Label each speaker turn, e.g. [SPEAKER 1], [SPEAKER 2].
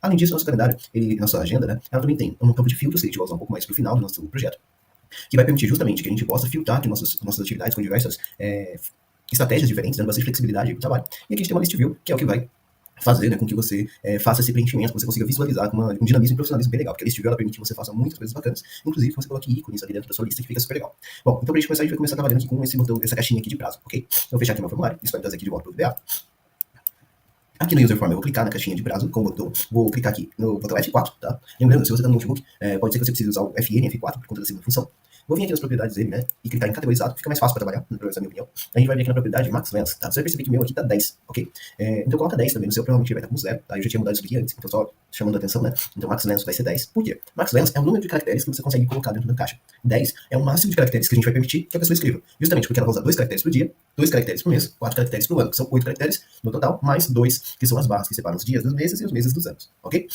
[SPEAKER 1] Além disso, nosso calendário, nossa agenda, né, ela também tem um campo de filtros que a gente vai usar um pouco mais para o final do nosso projeto, que vai permitir justamente que a gente possa filtrar aqui nossas atividades com diversas estratégias diferentes, dando bastante flexibilidade para o trabalho. E aqui a gente tem uma list view, que é o que vai fazer, né, com que você faça esse preenchimento, que você consiga visualizar com um dinamismo e profissionalismo bem legal, porque a list view ela permite que você faça muitas coisas bacanas, inclusive que você coloque ícones ali dentro da sua lista, que fica super legal. Bom, então pra gente começar, a gente vai começar trabalhando aqui com esse botão, essa caixinha aqui de prazo, ok? Então eu vou fechar aqui meu formulário, isso vai me trazer aqui de volta para o VBA. Aqui no User Form eu vou clicar na caixinha de prazo com o botão, vou clicar aqui no botão F4, tá? Lembrando, se você está no notebook, pode ser que você precise usar o FN, F4, por conta da segunda função. Vou vir aqui nas propriedades dele, né, e clicar em categorizado, fica mais fácil para trabalhar, pelo menos na minha opinião. A gente vai vir aqui na propriedade Max Lens, tá? Você vai perceber que o meu aqui tá 10, ok? Então coloca 10 também, no seu provavelmente vai estar com 0, tá? Eu já tinha mudado isso aqui antes, então só chamando a atenção, né? Então Max Lens vai ser 10. Por quê? Max Lens é o número de caracteres que você consegue colocar dentro da caixa. 10 é o máximo de caracteres que a gente vai permitir que a pessoa escreva. Justamente porque ela vai usar 2 caracteres por dia, 2 caracteres por mês, 4 caracteres por ano, que são 8 caracteres no total, mais 2, que são as barras que separam os dias dos meses e os meses dos anos, ok?